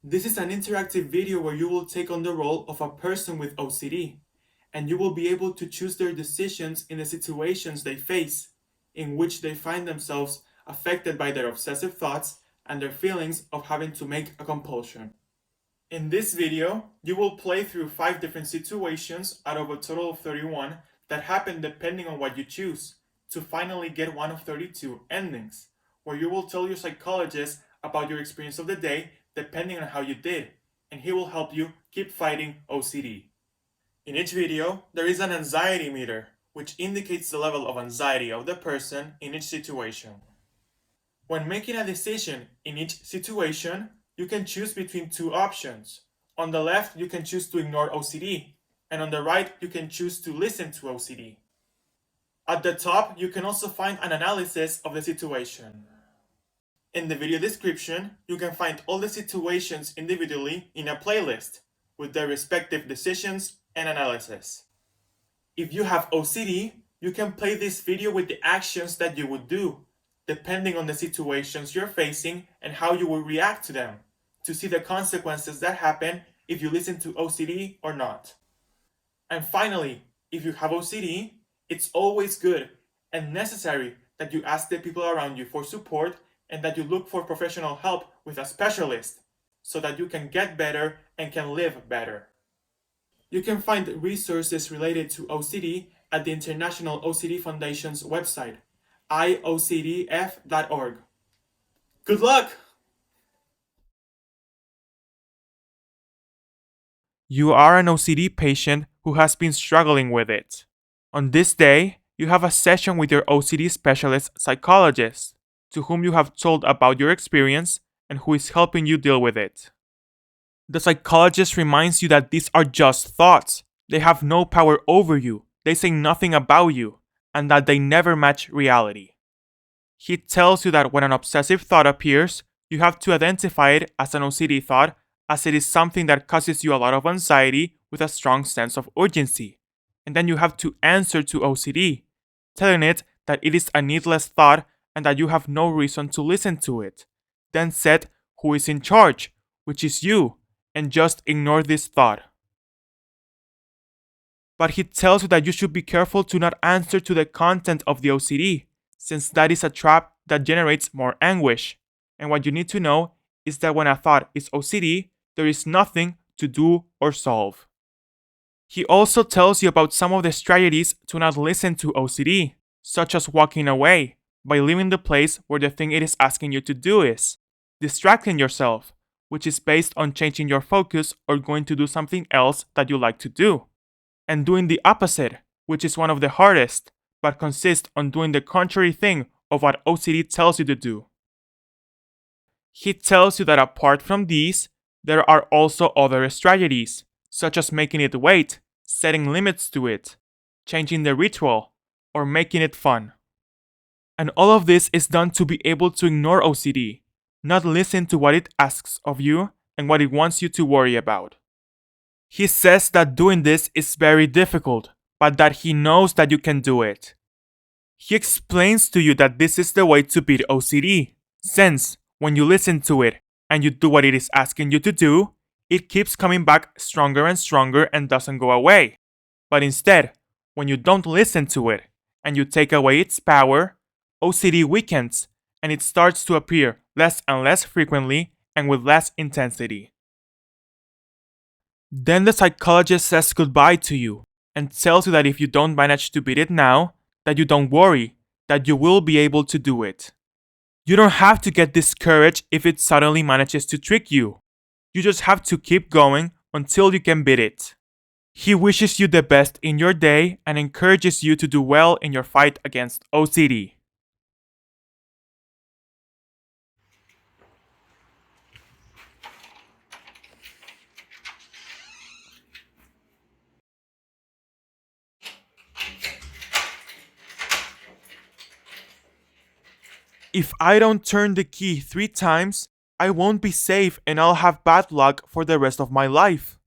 This is an interactive video where you will take on the role of a person with OCD, and you will be able to choose their decisions in the situations they face, in which they find themselves affected by their obsessive thoughts and their feelings of having to make a compulsion. In this video, you will play through 5 different situations out of a total of 31 that happen depending on what you choose, to finally get one of 32 endings, where you will tell your psychologist about your experience of the day depending on how you did, and he will help you keep fighting OCD. In each video, there is an anxiety meter, which indicates the level of anxiety of the person in each situation. When making a decision in each situation, you can choose between 2 options. On the left, you can choose to ignore OCD, and on the right, you can choose to listen to OCD. At the top, you can also find an analysis of the situation. In the video description, you can find all the situations individually in a playlist with their respective decisions and analysis. If you have OCD, you can play this video with the actions that you would do, depending on the situations you're facing and how you will react to them, to see the consequences that happen if you listen to OCD or not. And finally, if you have OCD, it's always good and necessary that you ask the people around you for support and that you look for professional help with a specialist so that you can get better and can live better. You can find resources related to OCD at the International OCD Foundation's website, iocdf.org. Good luck! You are an OCD patient who has been struggling with it. On this day, you have a session with your OCD specialist psychologist, to whom you have told about your experience and who is helping you deal with it. The psychologist reminds you that these are just thoughts. They have no power over you, they say nothing about you, and that they never match reality. He tells you that when an obsessive thought appears, you have to identify it as an OCD thought, as it is something that causes you a lot of anxiety with a strong sense of urgency. And then you have to answer to OCD, telling it that it is a needless thought and that you have no reason to listen to it. Then set who is in charge, which is you, and just ignore this thought. But he tells you that you should be careful to not answer to the content of the OCD, since that is a trap that generates more anguish. And what you need to know is that when a thought is OCD, there is nothing to do or solve. He also tells you about some of the strategies to not listen to OCD, such as walking away, by leaving the place where the thing it is asking you to do is, distracting yourself, which is based on changing your focus or going to do something else that you like to do, and doing the opposite, which is one of the hardest, but consists on doing the contrary thing of what OCD tells you to do. He tells you that apart from these, there are also other strategies, such as making it wait, setting limits to it, changing the ritual, or making it fun. And all of this is done to be able to ignore OCD, not listen to what it asks of you and what it wants you to worry about. He says that doing this is very difficult, but that he knows that you can do it. He explains to you that this is the way to beat OCD, since when you listen to it and you do what it is asking you to do, it keeps coming back stronger and stronger and doesn't go away. But instead, when you don't listen to it and you take away its power, OCD weakens and it starts to appear less and less frequently and with less intensity. Then the psychologist says goodbye to you and tells you that if you don't manage to beat it now, that you don't worry, that you will be able to do it. You don't have to get discouraged if it suddenly manages to trick you. You just have to keep going until you can beat it. He wishes you the best in your day and encourages you to do well in your fight against OCD. If I don't turn the key 3 times, I won't be safe and I'll have bad luck for the rest of my life.